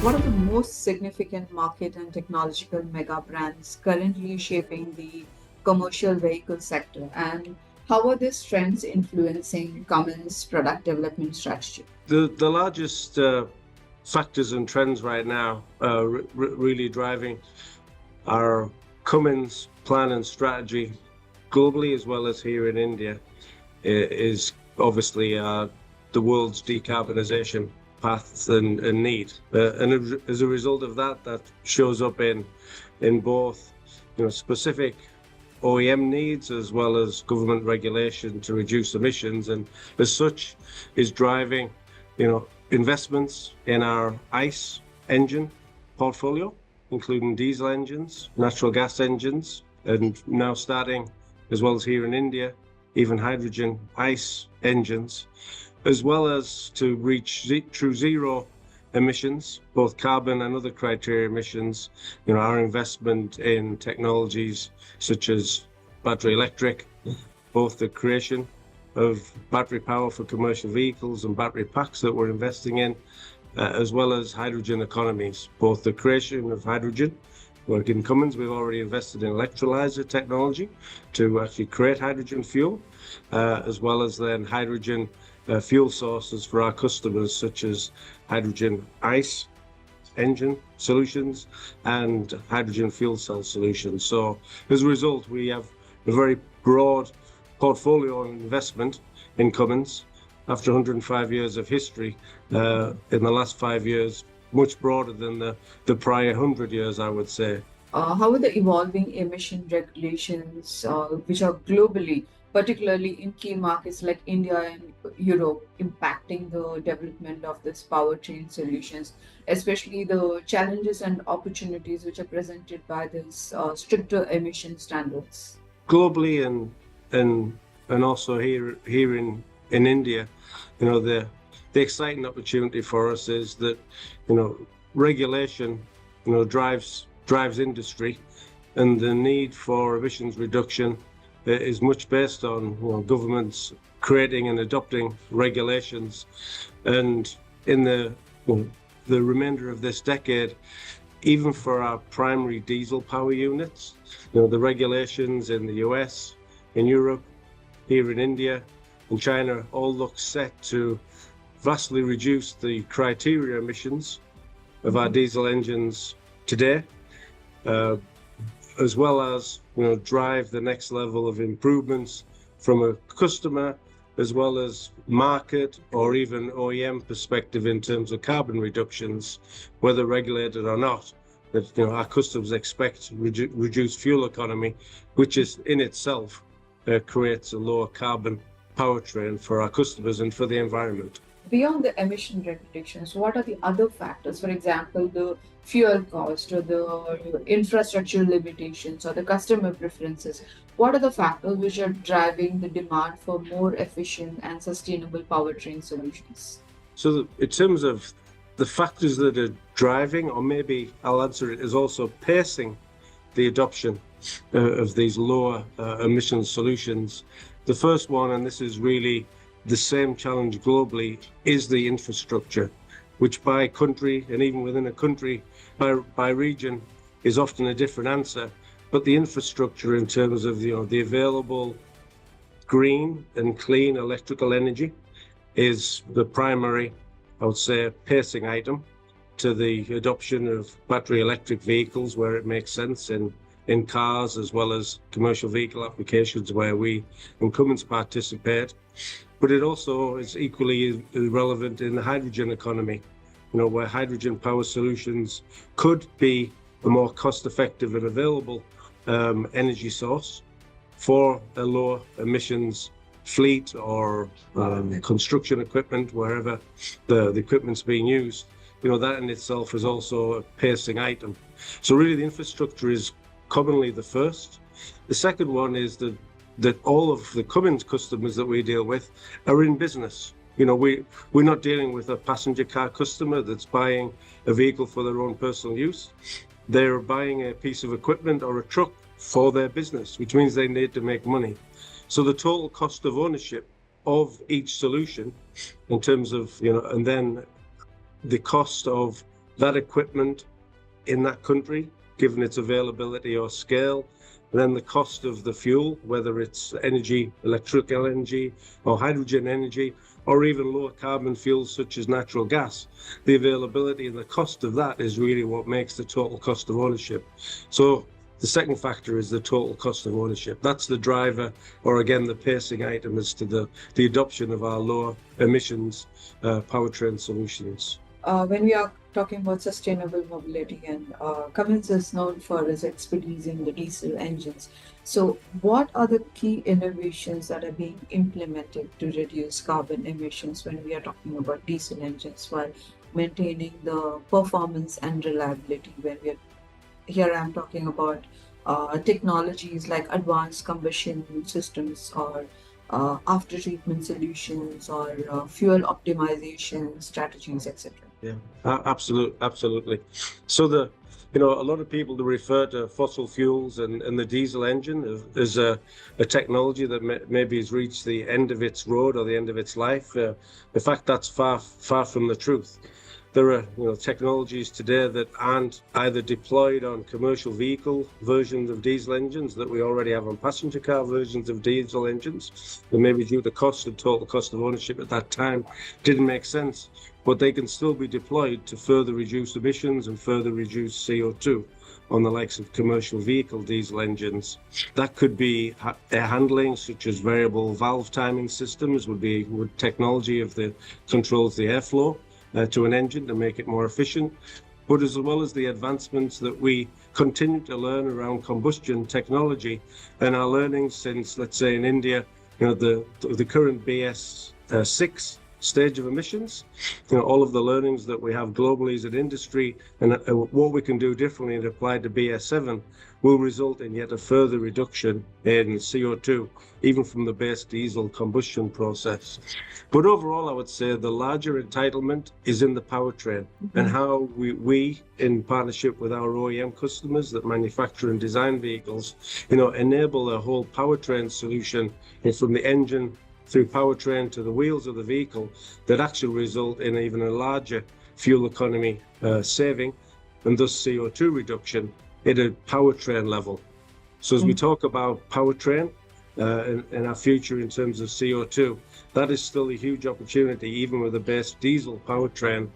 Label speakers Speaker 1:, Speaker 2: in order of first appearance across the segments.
Speaker 1: What are the most significant market and technological mega brands currently shaping the commercial vehicle sector, and how are these trends influencing Cummins' product development strategy?
Speaker 2: The largest factors and trends right now really driving our Cummins plan and strategy globally as well as here in India is obviously the world's decarbonisation path and need. And as a result of that, that shows up in both specific OEM needs as well as government regulation to reduce emissions, and as such is driving investments in our ICE engine portfolio, including diesel engines, natural gas engines, and now starting, as well as here in India, even hydrogen ICE engines, as well as to reach true zero emissions, both carbon and other criteria emissions. Our investment in technologies such as battery electric, both the creation of battery power for commercial vehicles and battery packs that we're investing in, as well as hydrogen economies, both the creation of hydrogen. Like in Cummins, we've already invested in electrolyzer technology to actually create hydrogen fuel, as well as then hydrogen fuel sources for our customers, such as hydrogen ICE engine solutions and hydrogen fuel cell solutions. So as a result, we have a very broad portfolio of investment in Cummins after 105 years of history. In the last 5 years, much broader than the prior 100 years, I would say.
Speaker 1: How are the evolving emission regulations, which are globally, particularly in key markets like India and Europe, impacting the development of this powertrain solutions, especially the challenges and opportunities which are presented by these stricter emission standards?
Speaker 2: Globally and also here in India, the exciting opportunity for us is that regulation drives industry, and the need for emissions reduction is much based on governments creating and adopting regulations. And in the remainder of this decade, even for our primary diesel power units, the regulations in the US, in Europe, here in India, and China all look set to vastly reduce the criteria emissions of our diesel engines today, as well as drive the next level of improvements from a customer as well as market or even OEM perspective in terms of carbon reductions, whether regulated or not. That our customers expect reduced fuel economy, which is in itself creates a lower carbon powertrain for our customers and for the environment.
Speaker 1: Beyond the emission regulations, what are the other factors? For example, the fuel cost or the infrastructure limitations or the customer preferences. What are the factors which are driving the demand for more efficient and sustainable powertrain solutions?
Speaker 2: So in terms of the factors that are driving, or maybe I'll answer it as also pacing the adoption of these lower emission solutions. The first one, and this is really the same challenge globally, is the infrastructure, which by country and even within a country by region is often a different answer. But the infrastructure in terms of the available green and clean electrical energy is the primary, I would say, pacing item to the adoption of battery electric vehicles where it makes sense, in cars as well as commercial vehicle applications where we in Cummins participate. But it also is equally relevant in the hydrogen economy, where hydrogen power solutions could be a more cost-effective and available energy source for a low emissions fleet or construction equipment, wherever the equipment's being used. That in itself is also a pacing item. So really the infrastructure is commonly the first. The second one is that all of the Cummins customers that we deal with are in business. We're not dealing with a passenger car customer that's buying a vehicle for their own personal use. They're buying a piece of equipment or a truck for their business, which means they need to make money. So the total cost of ownership of each solution in terms of, and then the cost of that equipment in that country, given its availability or scale, and then the cost of the fuel, whether it's energy, electrical energy, or hydrogen energy, or even lower carbon fuels such as natural gas. The availability and the cost of that is really what makes the total cost of ownership. So the second factor is the total cost of ownership. That's the driver, or again, the pacing item as to the adoption of our lower emissions powertrain solutions.
Speaker 1: When we are talking about sustainable mobility, and Cummins is known for its expertise in the diesel engines. So, what are the key innovations that are being implemented to reduce carbon emissions when we are talking about diesel engines while maintaining the performance and reliability? When we are here, I'm talking about technologies like advanced combustion systems or after treatment solutions or fuel optimization strategies, etc.
Speaker 2: Yeah, absolutely. So a lot of people refer to fossil fuels and the diesel engine as a technology that maybe has reached the end of its road or the end of its life. In fact, that's far from the truth. There are technologies today that aren't either deployed on commercial vehicle versions of diesel engines that we already have on passenger car versions of diesel engines, and maybe due to cost and total cost of ownership at that time didn't make sense, but they can still be deployed to further reduce emissions and further reduce CO2 on the likes of commercial vehicle diesel engines. That could be air handling, such as variable valve timing systems, would technology of the controls the airflow to an engine to make it more efficient, but as well as the advancements that we continue to learn around combustion technology and our learnings since, let's say in India, the current BS6 stage of emissions, all of the learnings that we have globally as an industry and what we can do differently and apply to BS7 will result in yet a further reduction in CO2, even from the base diesel combustion process. But overall, I would say the larger entitlement is in the powertrain and how we, in partnership with our OEM customers that manufacture and design vehicles, enable a whole powertrain solution from the engine through powertrain to the wheels of the vehicle that actually result in even a larger fuel economy saving and thus CO2 reduction at a powertrain level. So as we talk about powertrain and our future in terms of CO2, that is still a huge opportunity, even with the base diesel powertrain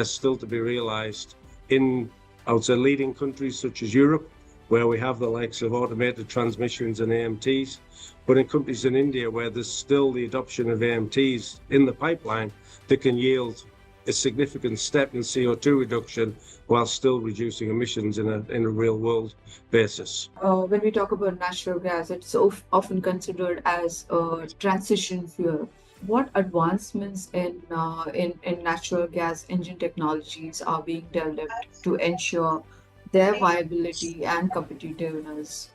Speaker 2: still to be realized in, I would say, leading countries such as Europe, where we have the likes of automated transmissions and AMTs, but in countries in India where there's still the adoption of AMTs in the pipeline that can yield a significant step in CO2 reduction while still reducing emissions in a real world basis.
Speaker 1: When we talk about natural gas, it's often considered as a transition fuel. What advancements in natural gas engine technologies are being developed to ensure their viability and competitiveness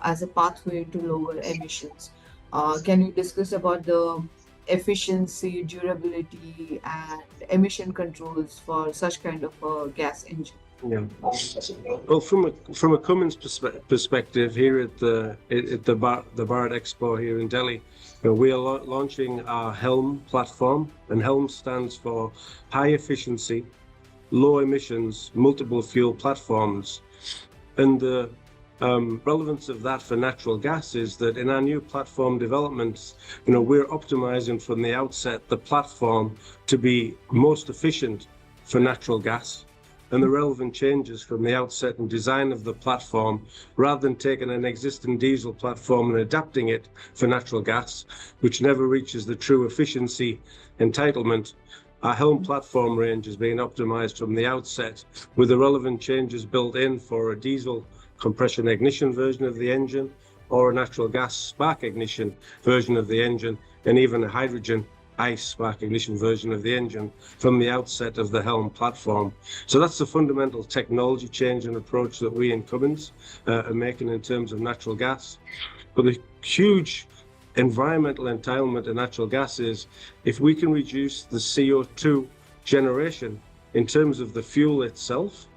Speaker 1: as a pathway to lower emissions? Can you discuss about the efficiency, durability, and emission controls for such kind of a gas engine?
Speaker 2: Yeah. Well, from a Cummins perspective here at the Bharat Expo here in Delhi, we are launching our HELM platform, and HELM stands for High Efficiency, Low Emissions, Multiple Fuel Platforms. And the relevance of that for natural gas is that in our new platform developments, we're optimizing from the outset the platform to be most efficient for natural gas. And the relevant changes from the outset and design of the platform, rather than taking an existing diesel platform and adapting it for natural gas, which never reaches the true efficiency entitlement, our HELM platform range is being optimized from the outset with the relevant changes built in for a diesel compression ignition version of the engine or a natural gas spark ignition version of the engine, and even a hydrogen ICE spark ignition version of the engine from the outset of the HELM platform. So that's the fundamental technology change and approach that we in Cummins are making in terms of natural gas. But the huge environmental entitlement in natural gas is if we can reduce the CO2 generation in terms of the fuel itself,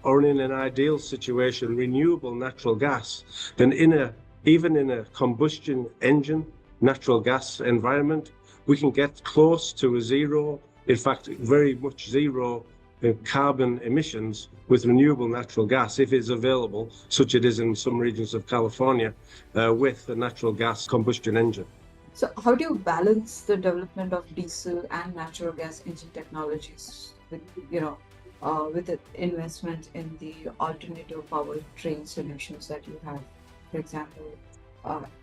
Speaker 2: or in an ideal situation, renewable natural gas, then even in a combustion engine natural gas environment, we can get close to a zero, in fact, very much zero carbon emissions with renewable natural gas if it's available, such it is in some regions of California, with a natural gas combustion engine.
Speaker 1: So, how do you balance the development of diesel and natural gas engine technologies with, with the investment in the alternative powertrain solutions that you have? For example,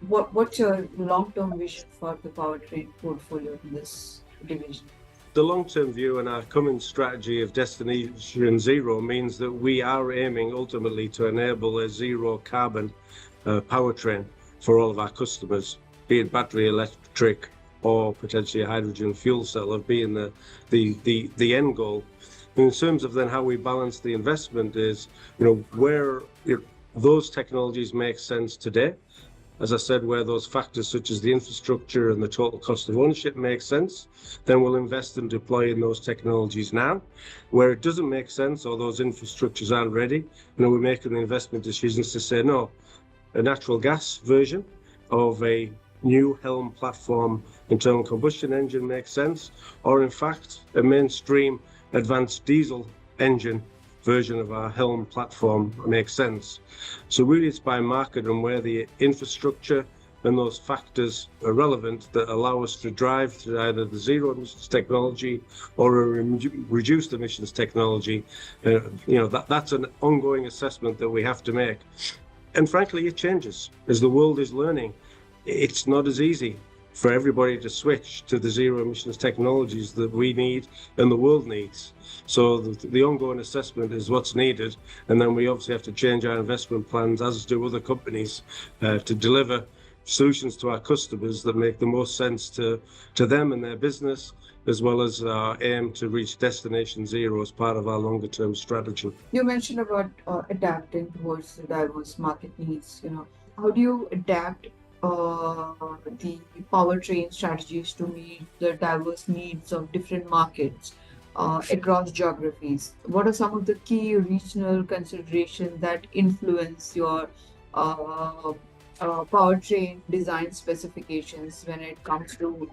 Speaker 1: what's your long-term vision for the powertrain portfolio in this division?
Speaker 2: The long-term view and our Cummins strategy of Destination Zero means that we are aiming ultimately to enable a zero carbon powertrain for all of our customers, be it battery electric or potentially a hydrogen fuel cell, of being the end goal. In terms of then how we balance the investment is, where those technologies make sense today. As I said, where those factors such as the infrastructure and the total cost of ownership make sense, then we'll invest in deploying those technologies now. Where it doesn't make sense or those infrastructures aren't ready, we're making the investment decisions to say no. A natural gas version of a new HELM platform internal combustion engine makes sense, or in fact a mainstream advanced diesel engine version of our HELM platform makes sense. So really it's by market and where the infrastructure and those factors are relevant that allow us to drive to either the zero emissions technology or a reduced emissions technology. That's an ongoing assessment that we have to make. And frankly, it changes as the world is learning. It's not as easy for everybody to switch to the zero emissions technologies that we need and the world needs. So the ongoing assessment is what's needed, and then we obviously have to change our investment plans, as do other companies, to deliver solutions to our customers that make the most sense to them and their business, as well as our aim to reach Destination Zero as part of our longer term strategy.
Speaker 1: You mentioned about adapting towards the diverse market needs. How do you adapt the powertrain strategies to meet the diverse needs of different markets across geographies? What are some of the key regional considerations that influence your powertrain design specifications when it comes to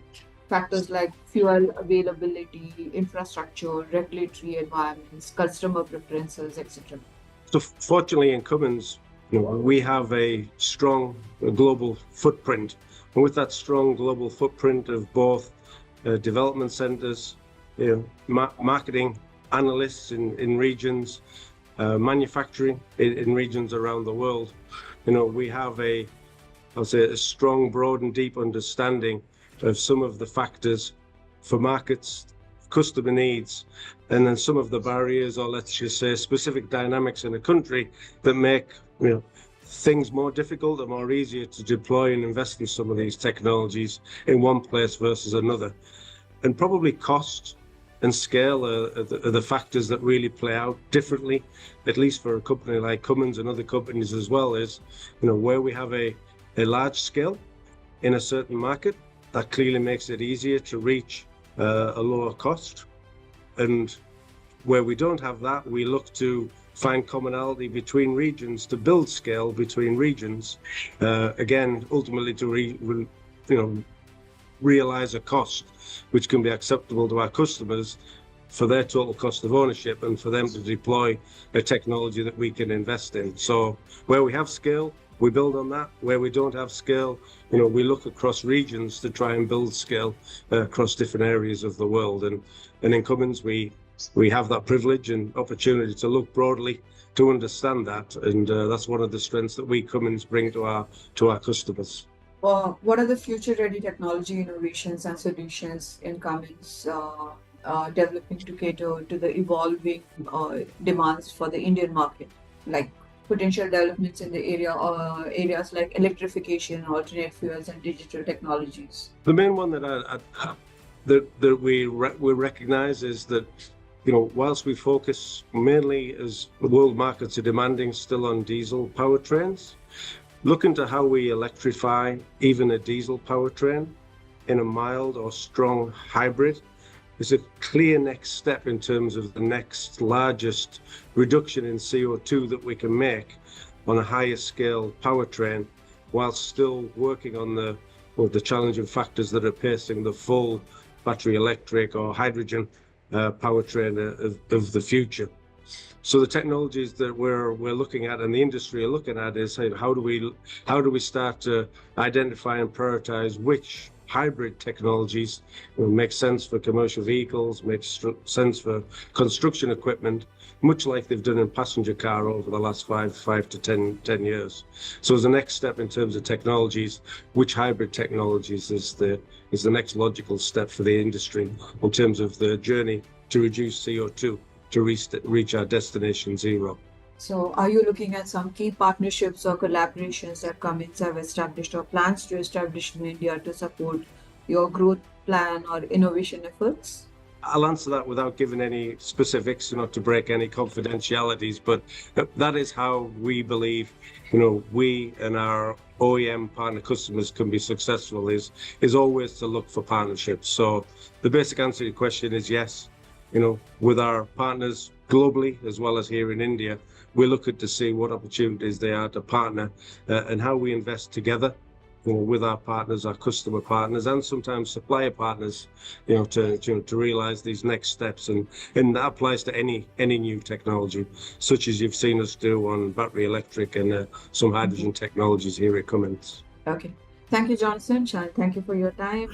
Speaker 1: factors like fuel availability, infrastructure, regulatory environments, customer preferences, etc.?
Speaker 2: So fortunately in Cummins, we have a strong global footprint. And with that strong global footprint of both development centers, marketing analysts in regions, manufacturing in regions around the world, we have a strong, broad and deep understanding of some of the factors for markets, customer needs, and then some of the barriers, or let's just say specific dynamics in a country that make things more difficult or more easier to deploy and invest in some of these technologies in one place versus another. And probably cost and scale are the factors that really play out differently, at least for a company like Cummins and other companies as well, is where we have a large scale in a certain market, that clearly makes it easier to reach a lower cost. And where we don't have that, we look to find commonality between regions to build scale between regions, again, ultimately to realize a cost which can be acceptable to our customers for their total cost of ownership and for them to deploy a technology that we can invest in. So where we have scale, we build on that. Where we don't have scale, we look across regions to try and build scale across different areas of the world. And in Cummins, we have that privilege and opportunity to look broadly to understand that, and that's one of the strengths that we Cummins bring to our customers.
Speaker 1: What are the future-ready technology innovations and solutions in Cummins developing to cater to the evolving demands for the Indian market, like potential developments in the areas like electrification, alternate fuels, and digital technologies?
Speaker 2: The main one that we recognize is that whilst we focus mainly as the world markets are demanding still on diesel powertrains, look into how we electrify even a diesel powertrain in a mild or strong hybrid is a clear next step in terms of the next largest reduction in CO2 that we can make on a higher scale powertrain, whilst still working on the challenging factors that are facing the full battery electric or hydrogen powertrain of the future. So the technologies that we're looking at and the industry are looking at is, hey, how do we start to identify and prioritize which hybrid technologies make sense for commercial vehicles, makes sense for construction equipment, much like they've done in passenger car over the last five to 10 years. So as the next step in terms of technologies, which hybrid technologies is the next logical step for the industry in terms of the journey to reduce CO2 to reach our destination zero.
Speaker 1: So are you looking at some key partnerships or collaborations that Cummins have established or plans to establish in India to support your growth plan or innovation efforts?
Speaker 2: I'll answer that without giving any specifics, not to break any confidentialities, but that is how we believe, we and our OEM partner customers can be successful is always to look for partnerships. So the basic answer to your question is yes. With our partners globally as well as here in India, we're looking to see what opportunities they are to partner and how we invest together with our partners, our customer partners, and sometimes supplier partners, to realize these next steps. And that applies to any new technology, such as you've seen us do on battery electric and some hydrogen technologies here at Cummins.
Speaker 1: Okay. Thank you, Johnson. Thank you for your time.